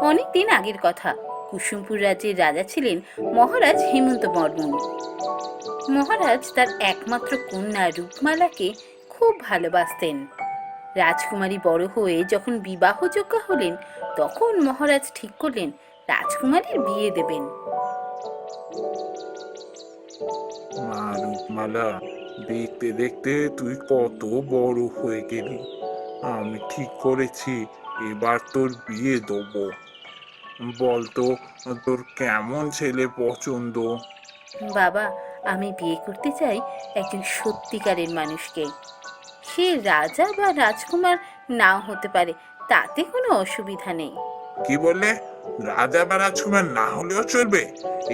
অনেকদিন আগের কথা। কুসুমপুর রাজ্যের রাজা ছিলেন মহারাজ হেমন্ত বর্মন। মহারাজ তার একমাত্র কন্যা রূপমালাকে খুব ভালোবাসতেন। রাজকুমারী বড় হয়ে যখন বিবাহযোগ্য হলেন, তখন মহারাজ ঠিক করলেন রাজকুমারীর বিয়ে দেবেন। মা রূপমালা, দেখতে দেখতে তুই কত বড় হয়ে গেলি। আমি ঠিক করেছি এবার তোর বিয়ে দেবো। বলতো, তোর কেমন ছেলে পছন্দ? বাবা, আমি বিয়ে করতে চাই একজন সত্যিকারের মানুষকে। সে রাজা বা রাজকুমার নাও হতে পারে, তাতে কোনো অসুবিধা নেই। কি বললে? রাজা বা রাজকুমার না হলেও চলবে?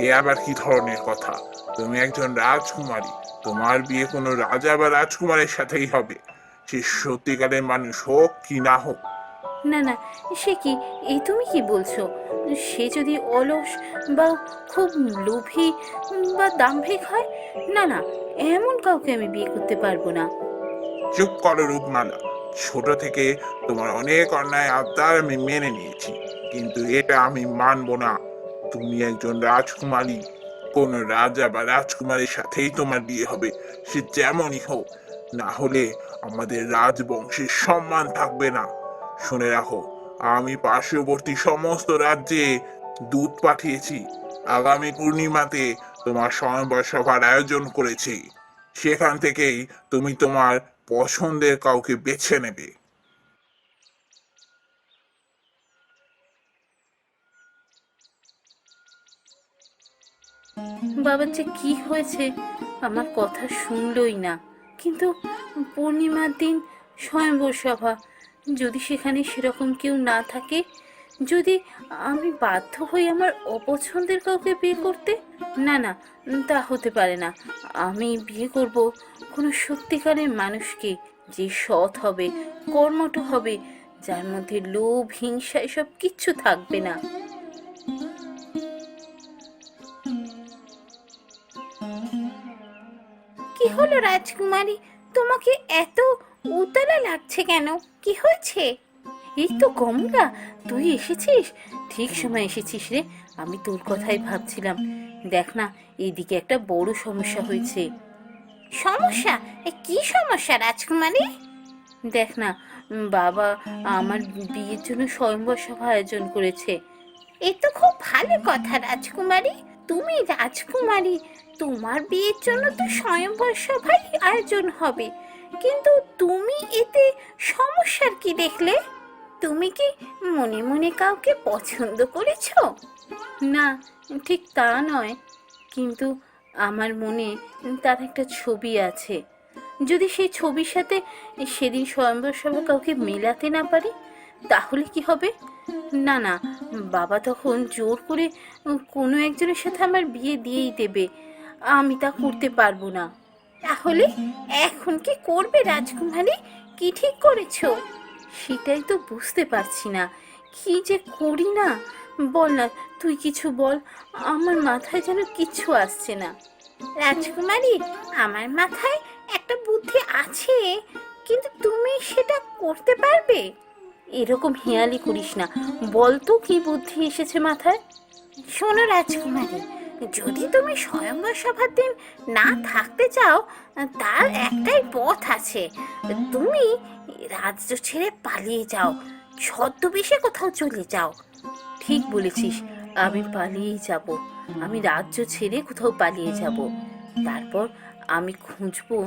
এ আবার কি ধরনের কথা? তুমি একজন রাজকুমারী, তোমার বিয়ে কোনো রাজা বা রাজকুমারের সাথেই হবে, সে সত্যিকারের মানুষ হোক কি না হোক। না না, সে কি, এই তুমি কি বলছো? সে যদি অলস বা খুব লোভী বা দাম্ভিক হয়, না না, এমন কাউকে আমি বিয়ে করতে পারবো না। চুপ করো রূপমালা। ছোট থেকে তোমার অনেক অন্যায় আবদার আমি মেনে নিয়েছি, কিন্তু এটা আমি মানবো না। তুমি একজন রাজকুমারী, কোন রাজা বা রাজকুমারীর সাথেই তোমার বিয়ে হবে, সে যেমনই হোক। না হলে আমাদের রাজবংশের সম্মান থাকবে না। শুনে রাখো, আমি পার্শ্ববর্তী সমস্ত রাজ্যে দূত পাঠিয়েছি। আগামী পূর্ণিমাতে তোমার স্বয়ংবর সভার আয়োজন করেছি। সেখান থেকেই তুমি তোমার পছন্দের কাউকে বেছে নেবে। বাবার যে কি হয়েছে, আমার কথা শুনলই না। কিন্তু পূর্ণিমার দিন স্বয়ংবর সভা, যদি সেখানে সেরকম কেউ না থাকে, যদি আমি বাধ্য হই আমার অপছন্দের কাউকে বিয়ে করতে, না না, তা হতে পারে না। আমি বিয়ে করব কোনো সত্যিকারের মানুষকে, যে সৎ হবে, কর্মঠ হবে, যার মধ্যে লোভ হিংসা এসব কিচ্ছু থাকবে না। কি হলো রাজকুমারী, তোমাকে এত উতলা লাগছে কেন? কি হয়েছে? এই তো কমলা, তুই এসেছিস, ঠিক সময় এসেছিস রে। আমি তোর কথাই ভাবছিলাম। দেখ না, এইদিকে একটা বড় সমস্যা হয়েছে। সমস্যা? কি সমস্যা রাজকুমারী? দেখ না, বাবা আমার বিয়ের জন্য স্বয়ংবর সভা আয়োজন করেছে। এ তো খুব ভালো কথা রাজকুমারী, তুমি রাজকুমারী, তোমার বিয়ের জন্য তো স্বয়ংবর সভাই আয়োজন হবে। কিন্তু তুমি এতে সমস্যার কি দেখলে? তুমি কি মনে মনে কাউকে পছন্দ করেছো? না, ঠিক তা নয়, কিন্তু আমার মনে তার একটা ছবি আছে। যদি সেই ছবির সাথে সেদিন স্বয়ংবর সভা কাউকে মেলাতে না পারি, তাহলে কি হবে? না না, বাবা তখন জোর করে কোনো একজনের সাথে আমার বিয়ে দিয়েই দেবে। আমি তা করতে পারবো না। তাহলে এখন কি করবে রাজকুমারী? কি ঠিক করেছো? সেটাই তো বুঝতে পারছি না, কি যে করি না। বল না, তুই কিছু বল, আমার মাথায় যেন কিচ্ছু আসছে না। রাজকুমারী, আমার মাথায় একটা বুদ্ধি আছে, কিন্তু তুমি সেটা করতে পারবে? এরকম হেয়ালি করিস না, বল তো কি বুদ্ধি এসেছে মাথায়। শোনো রাজকুমারী, যদি তুমি স্বয়ংবর সভার দিন না থাকতে চাও, তার একটাই পথ আছে। তুমি রাজ্য ছেড়ে পালিয়ে যাও, ছদ্মবেশে কোথাও চলে যাও। ঠিক বলেছিস, আমি পালিয়েই যাব। আমি রাজ্য ছেড়ে কোথাও পালিয়ে যাব। তারপর আমি খুঁজবো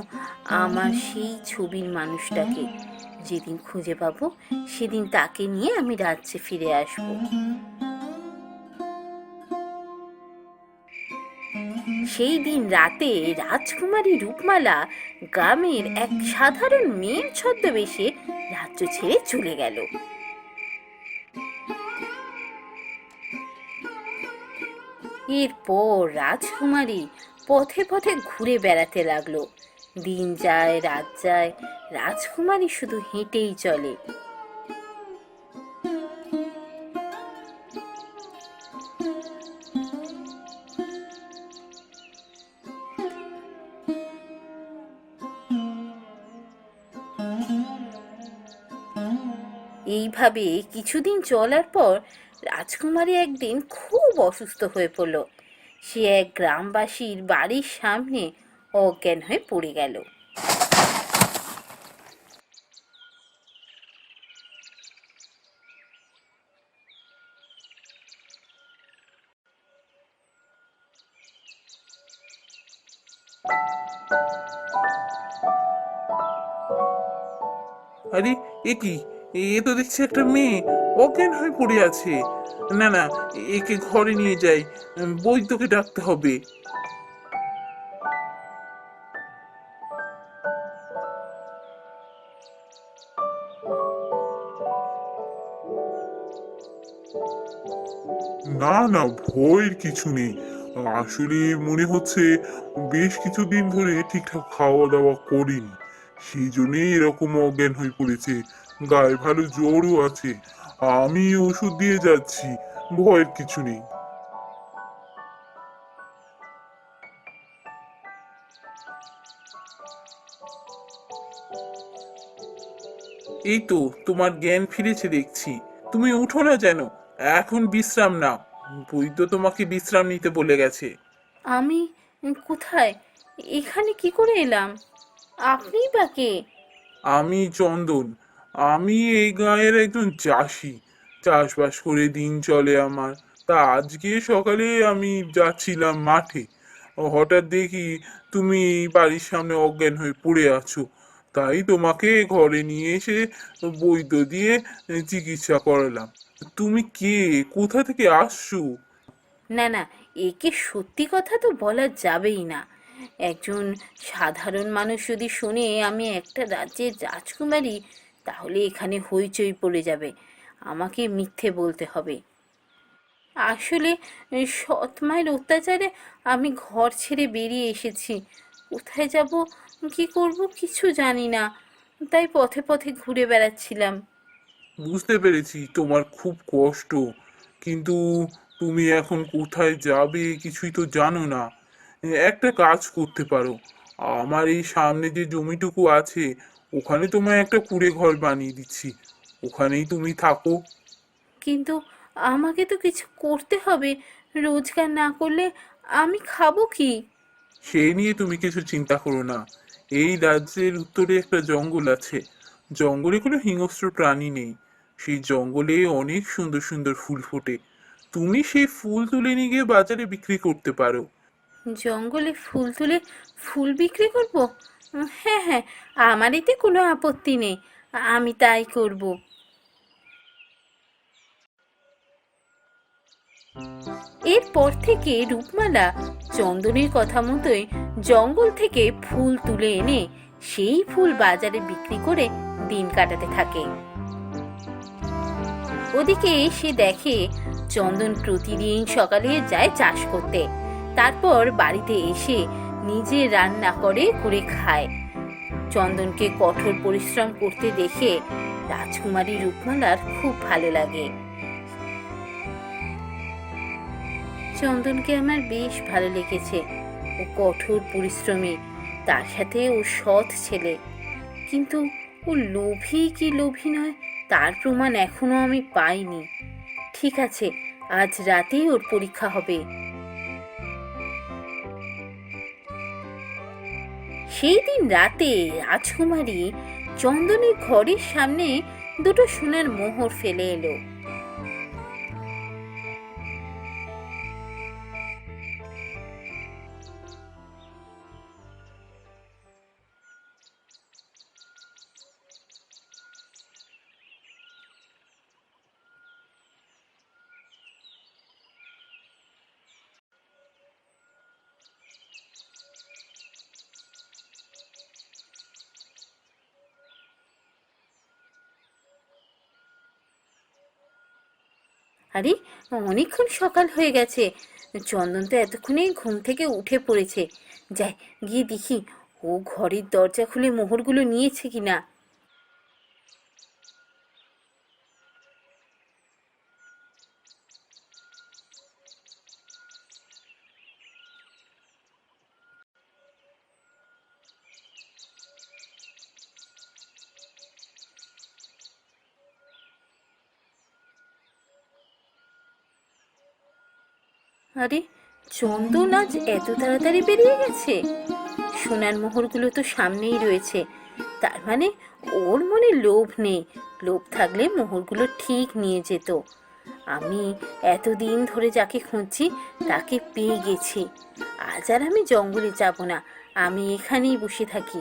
আমার সেই ছবির মানুষটাকে। যেদিন খুঁজে পাবো, সেদিন তাকে নিয়ে আমি রাজ্যে ফিরে আসবো। সেই দিন রাতে রাজকুমারী রূপমালা গ্রামের এক সাধারণ মেয়ের ছদ্মবেশে রাজ্য ছেড়ে চলে গেল। এরপর রাজকুমারী পথে পথে ঘুরে বেড়াতে লাগলো। দিন যায় রাত যায়, রাজকুমারী শুধু হেঁটেই চলে। এইভাবে কিছুদিন চলার পর রাজকুমারী একদিন খুব অসুস্থ হয়ে পড়ল। সে এক গ্রামবাসীর বাড়ির সামনে অজ্ঞান হয়ে পড়ে গেল। আরে, এ কি? এ তো দেখছি একটা মেয়ে অজ্ঞান হয়ে পড়ে আছে। না না, একে ঘরে নিয়ে যাই, বৈদ্যকে ডাকতে হবে। না না, ভয়ের কিছু নেই। আসলে মনে হচ্ছে বেশ কিছুদিন ধরে ঠিকঠাক খাওয়া দাওয়া করিনি, সেই জন্যই এরকম অজ্ঞান হয়ে পড়েছে। গায়ে ভালো জ্বরও আছে, আমি ওষুধ দিয়ে যাচ্ছি, ভয়ের কিছু নেই। এই তো তোমার জ্ঞান ফিরেছে দেখছি। তুমি উঠো না যেন, এখন বিশ্রাম নাও। বৈদ্য তোমাকে বিশ্রাম নিতে বলে গেছে। আমি কোথায়? এখানে কি করে এলাম? আপনিই বা কে? আমি চন্দন, আমি এই গাঁয়ের একজন চাষি। চাষবাস করে দিন চলে আমার। তা আজকে সকালে আমি যাচ্ছিলাম মাঠে, হঠাৎ দেখি তুমি এই বাড়ির সামনে অজ্ঞান হয়ে পড়ে আছো। তাই তোমাকে ঘরে নিয়ে এসে বৈদ্য দিয়ে চিকিৎসা করালাম। তুমি কে? কোথা থেকে আসছো? না না, একে সত্যি কথা তো বলা যাবেই না। একজন সাধারণ মানুষ যদি শোনে আমি একটা রাজ্যের রাজকুমারী, তাহলে এখানে হইচই পড়ে যাবে। আমাকে মিথ্যে বলতে হবে। আসলে সৎ মায়ের অত্যাচারে আমি ঘর ছেড়ে বেরিয়ে এসেছি। কোথায় যাব, কি করব কিছু জানি না, তাই পথে পথে ঘুরে বেড়াচ্ছিলাম। বুঝতে পেরেছি তোমার খুব কষ্ট, কিন্তু তুমি এখন কোথায় যাবে কিছুই তো জানো না। একটা কাজ করতে পারো, আমার এই সামনে যে জমিটুকু আছে ওখানে তোমায় একটা কুঁড়ে ঘর বানিয়ে দিচ্ছি, ওখানেই তুমি থাকো। কিন্তু আমাকে তো কিছু করতে হবে, রোজগার না করলে আমি খাবো কি? সেই নিয়ে তুমি কিছু চিন্তা করো না। এই রাজ্যের উত্তরে একটা জঙ্গল আছে, জঙ্গলে কোনো হিংস্র প্রাণী নেই। সেই জঙ্গলে অনেক সুন্দর সুন্দর ফুল ফোটে, তুমি সেই ফুল তুলে নিয়ে গিয়ে বাজারে বিক্রি করতে পারো। জঙ্গলে ফুল তুলে ফুল বিক্রি করব? হ্যাঁ হ্যাঁ, আমার এতে কোনো আপত্তি নেই, আমি তাই করব। এরপর থেকে রূপমালা চন্দনের কথা মতোই জঙ্গল থেকে ফুল তুলে এনে সেই ফুল বাজারে বিক্রি করে দিন কাটাতে থাকে। ওদিকে সে দেখে চন্দন প্রতিদিন সকালে যায় চাষ করতে, তারপর বাড়িতে এসে নিজে রান্না করে করে খায়। চন্দনকে কঠোর পরিশ্রম করতে দেখে রাজকুমারী রূপমালার খুব ভালো লাগে। চন্দনকে আমার বেশ ভালো লেগেছে। ও কঠোর পরিশ্রমী, তার সাথে ও সৎ ছেলে। কিন্তু ও লোভী কি লোভী নয় তার প্রমাণ এখনো আমি পাইনি। ঠিক আছে, আজ রাতেই ওর পরীক্ষা হবে। সেই দিন রাতে রাজকুমারী চন্দনের ঘরের সামনে দুটো সোনার মোহর ফেলে এলো। আরে, অনেকক্ষণ সকাল হয়ে গেছে, চন্দন তো এতক্ষণেই ঘুম থেকে উঠে পড়েছে। যাই, গিয়ে দেখি ও ঘরের দরজা খুলে মোহরগুলো নিয়েছে কিনা। আরে, চন্দন আজ এত তাড়াতাড়ি বেরিয়ে গেছে? সোনার মোহরগুলো তো সামনেই রয়েছে, তার মানে ওর মনে লোভ নেই। লোভ থাকলে মোহরগুলো ঠিক নিয়ে যেত। আমি এতদিন ধরে যাকে খুঁজছি তাকে পেয়ে গেছি। আজ আর আমি জঙ্গলে যাব না, আমি এখানেই বসে থাকি।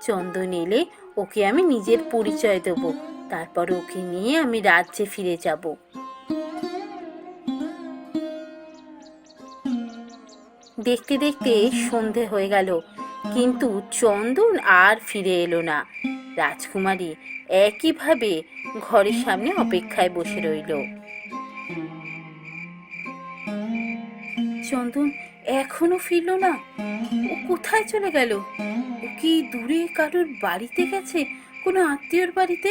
চন্দন এলে ওকে আমি নিজের পরিচয় দেব, তারপর ওকে নিয়ে আমি রাজ্যে ফিরে যাব। দেখতে দেখতে সন্ধে হয়ে গেল, কিন্তু চন্দন আর ফিরে এলো না। রাজকুমারী একইভাবে ঘরের সামনে অপেক্ষায় বসে রইল। চন্দন এখনো ফিরলো না। ও কোথায় চলে গেল? ও কি দূরে কারোর বাড়িতে গেছে, কোনো আত্মীয়র বাড়িতে?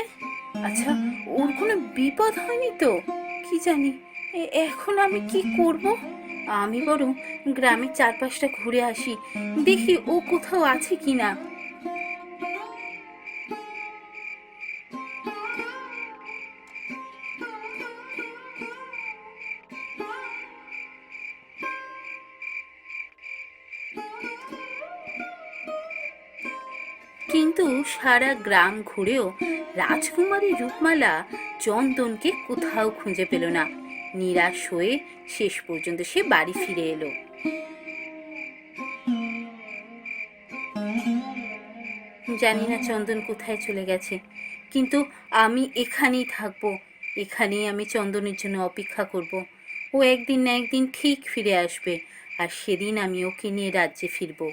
আচ্ছা, ওর কোনো বিপদ হয়নি তো? কি জানি এখন আমি কি করব। আমি বরং গ্রামের চারপাশটা ঘুরে আসি, দেখি ও কোথাও আছে কিনা। কিন্তু সারা গ্রাম ঘুরেও রাজকুমারী রূপমালা চন্দনকে কোথাও খুঁজে পেল না। নিরাশ হয়ে শেষ পর্যন্ত সে বাড়ি ফিরে এলো। জানি না চন্দন কোথায় চলে গেছে, কিন্তু আমি এখানেই থাকবো। এখানেই আমি চন্দনের জন্য অপেক্ষা করব। ও একদিন না একদিন ঠিক ফিরে আসবে, আর সেদিন আমি ওকে নিয়ে রাজ্যে ফিরবো।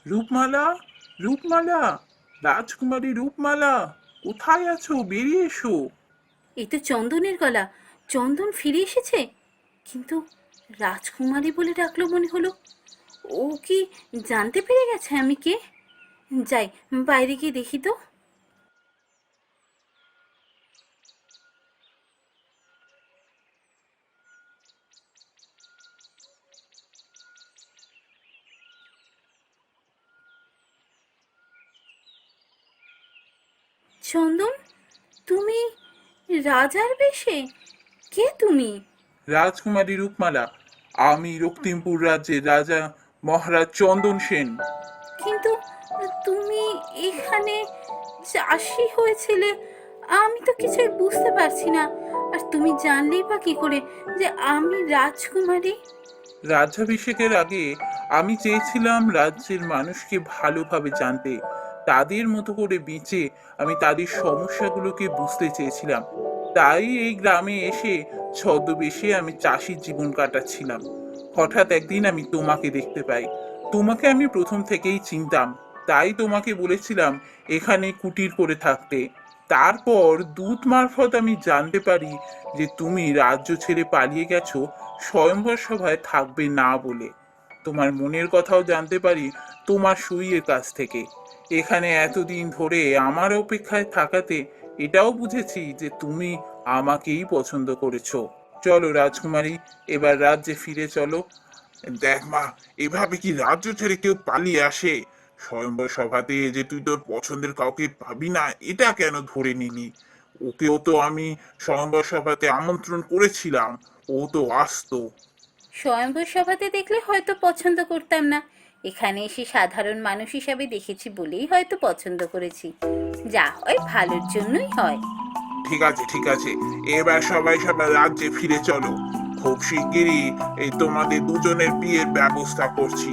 রূপমালা, রূপমালা, রাজকুমারী রূপমালা, কোথায় আছো? বেরিয়ে এসো। এই তো চন্দনের গলা। চন্দন ফিরে এসেছে, কিন্তু রাজকুমারী বলে ডাকলো মনে হলো। ও কি জানতে পেরে গেছে আমি কে? যাই, বাইরে গিয়ে দেখি তো। চন্দন, তুমি রাজার বেশে? কে তুমি? রাজকুমারী রূপমালা, আমি রক্তিমপুর রাজ্যের রাজা মহারাজ চন্দন সেন। কিন্তু তুমি এখানে চাষি হয়েছিলে, আমি তো কিছুই বুঝতে পারছি না। আর তুমি জানলেই বা কি করে যে আমি রাজকুমারী? রাজ্যাভিষেকের আগে আমি চেয়েছিলাম রাজ্যের মানুষকে ভালোভাবে জানতে, তাদের মতো করে বেঁচে আমি তাদের সমস্যাগুলোকে বুঝতে চেয়েছিলাম। তাই এই গ্রামে এসে ছদ্মবেশে আমি চাষির জীবন কাটাচ্ছিলাম। হঠাৎ একদিন আমি তোমাকে দেখতে পাই। তোমাকে আমি প্রথম থেকেই চিনতাম, তাই তোমাকে বলেছিলাম এখানে কুটির করে থাকতে। তারপর দূত মারফত আমি জানতে পারি যে তুমি রাজ্য ছেড়ে পালিয়ে গেছো স্বয়ম্বর সভায় থাকবে না বলে। তোমার মনের কথাও জানতে পারি তোমার সইয়ের কাছ থেকে। এখানে এতদিন ধরে আমার অপেক্ষায় থাকাতে এটাও বুঝেছি যে তুমি আমাকেই পছন্দ করেছো। চলো রাজকুমারী, এবার রাজ্যে ফিরে চলো। দেখ মা, এভাবে কি রাজ্য ছেড়ে কেউ পালিয়ে আসে? স্বয়ম্বর সভাতে যে তুই তোর পছন্দের কাউকে পাবি না, এটা কেন ধরে নিলি? ওকেও তো আমি স্বয়ম্বর সভাতে আমন্ত্রণ করেছিলাম, ও তো আসতো। স্বয়ম্বর সভাতে দেখলে হয়তো পছন্দ করতাম না, এখানে এসে সাধারণ মানুষ হিসাবে দেখেছি বলেই হয়তো পছন্দ করেছি। যা হয় ভালোর জন্যই হয়। ঠিক আছে, ঠিক আছে, এবার সবাই সবার রাজ্যে ফিরে চলো। খুব শিগগিরই এই তোমাদের দুজনের বিয়ের ব্যবস্থা করছি।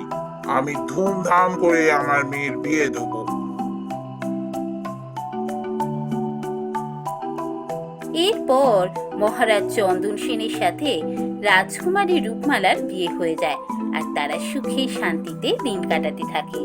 আমি ধুমধাম করে আমার মেয়ের বিয়ে দেবো। এরপর মহারাজ চন্দন সেনের সাথে রাজকুমারী রূপমালার বিয়ে হয়ে যায়, আর তারা সুখে শান্তিতে দিন কাটাতে থাকে।